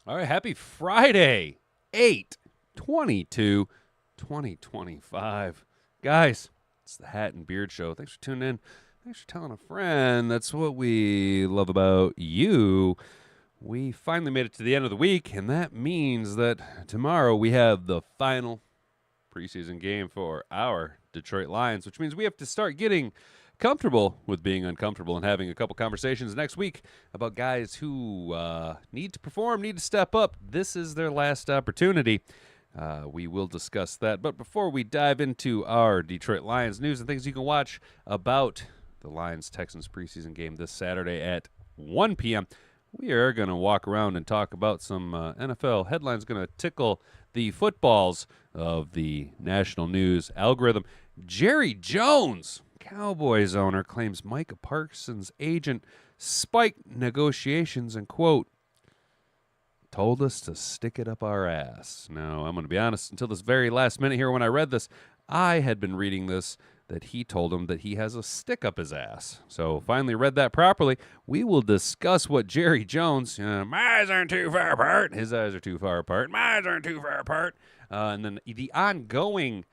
All right, happy Friday, 8/22/2025. Guys, it's the Hat and Beard Show. Thanks for tuning in. Thanks for telling a friend. That's what we love about you. We finally made it to the end of the week, and that means that tomorrow we have the final preseason game for our Detroit Lions, which means we have to start getting comfortable with being uncomfortable and having a couple conversations next week about guys who need to perform, need to step up. This is their last opportunity. We will discuss that. But before we dive into our Detroit Lions news and things you can watch about the Lions-Texans preseason game this Saturday at 1 p.m., we are going to walk around and talk about some NFL headlines going to tickle the footballs of the national news algorithm. Jerry Jones, Cowboys owner, claims Micah Parsons Agent spiked negotiations and, quote, told us to stick it up our ass. Now, I'm going to be honest, until this very last minute here when I read this, I had been reading this that he told him that he has a stick up his ass. So finally read that properly. We will discuss what Jerry Jones, my eyes aren't too far apart. His eyes are too far apart. My eyes aren't too far apart. And then the ongoing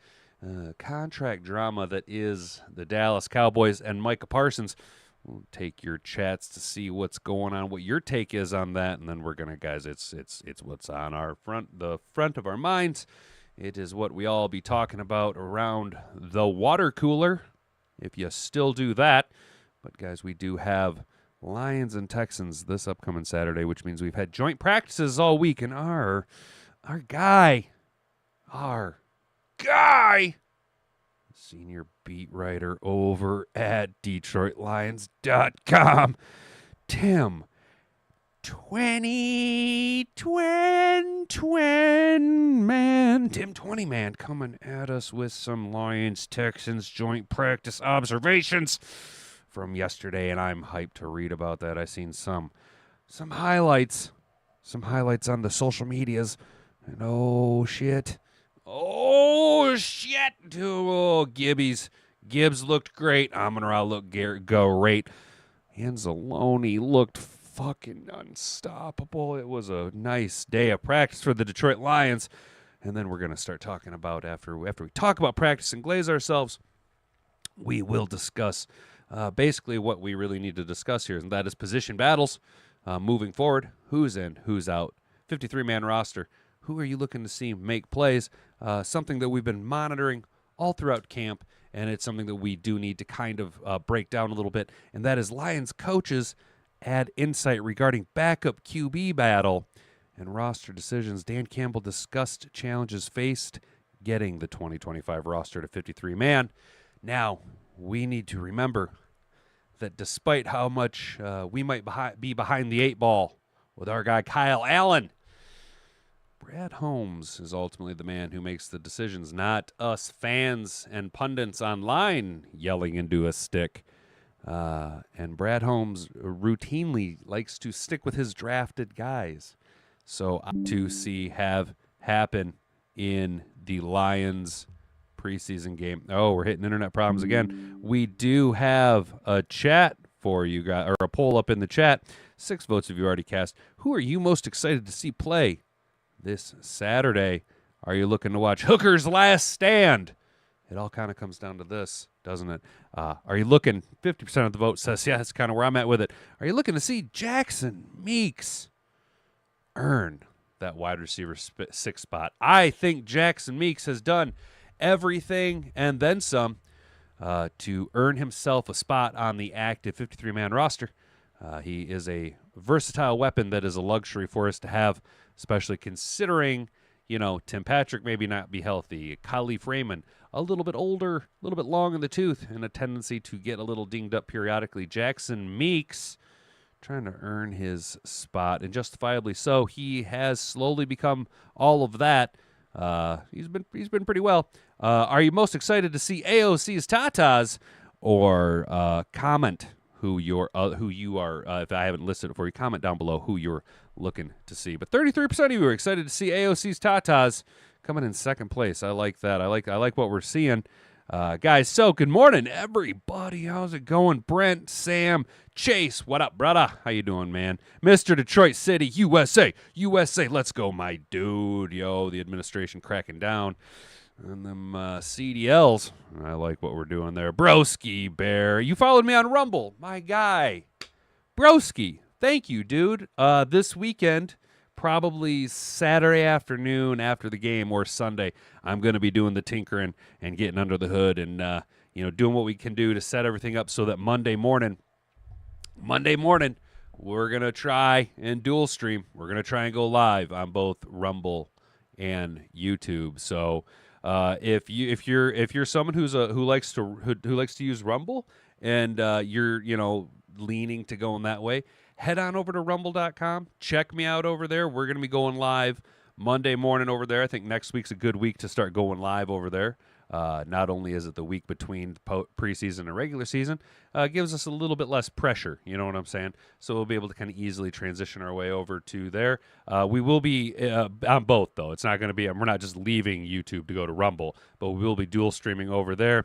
contract drama that is the Dallas Cowboys and Micah Parsons. We'll take your chats to see what's going on, what your take is on that, and then we're gonna, guys. It's what's on the front of our minds. It is what we all be talking about around the water cooler, if you still do that. But guys, we do have Lions and Texans this upcoming Saturday, which means we've had joint practices all week, and our guy, senior beat writer over at DetroitLions.com, Tim 20 man coming at us with some Lions-Texans joint practice observations from yesterday, and I'm hyped to read about that. I seen some highlights on the social medias, and oh shit, Gibbs looked great. Amon-Ra looked great. Anzalone looked fucking unstoppable. It was a nice day of practice for the Detroit Lions. And then we're going to start talking about, after we talk about practice and glaze ourselves, we will discuss basically what we really need to discuss here, and that is position battles moving forward. Who's in, who's out, 53-man roster. Who are you looking to see make plays? Something that we've been monitoring all throughout camp, and it's something that we do need to kind of break down a little bit, and that is Lions coaches add insight regarding backup QB battle and roster decisions. Dan Campbell discussed challenges faced getting the 2025 roster to 53-man. Now, we need to remember that despite how much we might be behind the eight ball with our guy Kyle Allen, Brad Holmes is ultimately the man who makes the decisions, not us fans and pundits online yelling into a stick. And Brad Holmes routinely likes to stick with his drafted guys. So to see have happen in the Lions preseason game. Oh, we're hitting internet problems again. We do have a chat for you guys, or a poll up in the chat. 6 votes have you already cast. Who are you most excited to see play this Saturday? Are you looking to watch Hooker's Last Stand? It all kind of comes down to this, doesn't it? Are you looking, 50% of the vote says, yeah, that's kind of where I'm at with it. Are you looking to see Jackson Meeks earn that wide receiver 6 spot? I think Jackson Meeks has done everything and then some to earn himself a spot on the active 53-man roster. He is a versatile weapon that is a luxury for us to have, especially considering, Tim Patrick maybe not be healthy. Khalif Raymond, a little bit older, a little bit long in the tooth, and a tendency to get a little dinged up periodically. Jackson Meeks trying to earn his spot, and justifiably so. He has slowly become all of that. He's been pretty well. Are you most excited to see AOC's Tatas, or comment who you are? If I haven't listed it for you, comment down below who you're looking to see. But 33% of you are excited to see AOC's Tatas coming in second place. I like that. I like what we're seeing. Guys, so good morning, everybody. How's it going? Brent, Sam, Chase, what up, brother? How you doing, man? Mr. Detroit City, USA, let's go, my dude. Yo, the administration cracking down on them CDLs. I like what we're doing there. Broski Bear, you followed me on Rumble, my guy. Broski, thank you, dude. This weekend, probably Saturday afternoon after the game or Sunday, I'm going to be doing the tinkering and getting under the hood and doing what we can do to set everything up so that Monday morning, we're going to try and dual stream. We're going to try and go live on both Rumble and YouTube. So if you're someone who likes to use Rumble and you're leaning to going that way, head on over to rumble.com. Check me out over there. We're going to be going live Monday morning over there. I think next week's a good week to start going live over there. Not only is it the week between preseason and regular season, gives us a little bit less pressure, you know what I'm saying? So we'll be able to kind of easily transition our way over to there. We will be on both, though. It's not going to be, we're not just leaving YouTube to go to Rumble, but we will be dual streaming over there.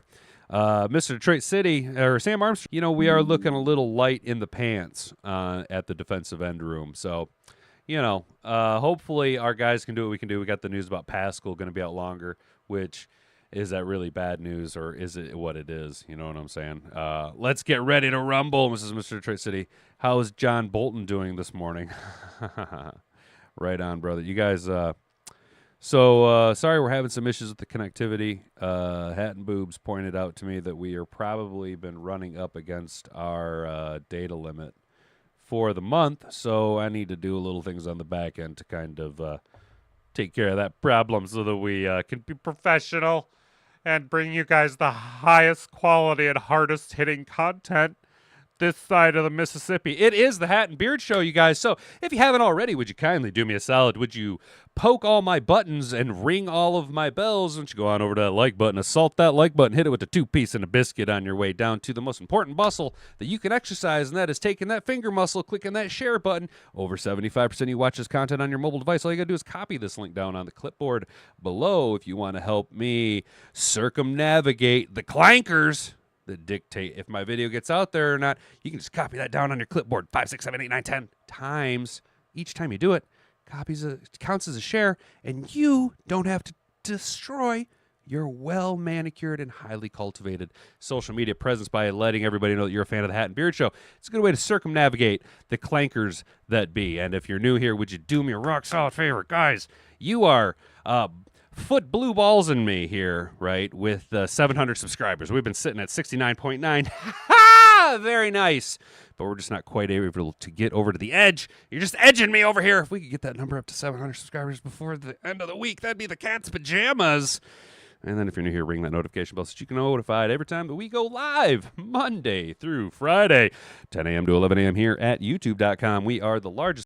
Mr. Detroit City, or Sam Armstrong, we are looking a little light in the pants at the defensive end room. So, hopefully our guys can do what we can do. We got the news about Pascal going to be out longer, which is that really bad news, or is it what it is? You know what I'm saying? Let's get ready to rumble, Mr. Detroit City. How is John Bolton doing this morning? Right on, brother. You guys... sorry we're having some issues with the connectivity. Hat and Boobs pointed out to me that we are probably been running up against our data limit for the month, so I need to do a little things on the back end to kind of take care of that problem so that we can be professional and bring you guys the highest quality and hardest hitting content this side of the Mississippi. It is the Hat and Beard Show, you guys. So if you haven't already, would you kindly do me a solid? Would you poke all my buttons and ring all of my bells? Why don't you go on over to that like button, assault that like button, hit it with a 2-piece and a biscuit on your way down to the most important muscle that you can exercise, and that is taking that finger muscle, clicking that share button. Over 75% of you watch this content on your mobile device. All you got to do is copy this link down on the clipboard below if you want to help me circumnavigate the clankers that dictate if my video gets out there or not. You can just copy that down on your clipboard 5, 6, 7, 8, 9, 10 times. Each time you do it, counts as a share, and you don't have to destroy your well-manicured and highly cultivated social media presence by letting everybody know that you're a fan of the Hat and Beard Show. It's a good way to circumnavigate the clankers that be. And if you're new here, would you do me a rock-solid favor? Guys, you are... foot blue balls in me here, right, with 700 subscribers. We've been sitting at 69.9. Very nice. But we're just not quite able to get over to the edge. You're just edging me over here. If we could get that number up to 700 subscribers before the end of the week, that'd be the cat's pajamas. And then if you're new here, ring that notification bell so you can be notified every time that we go live, Monday through Friday, 10 a.m. to 11 a.m. here at youtube.com. We are the largest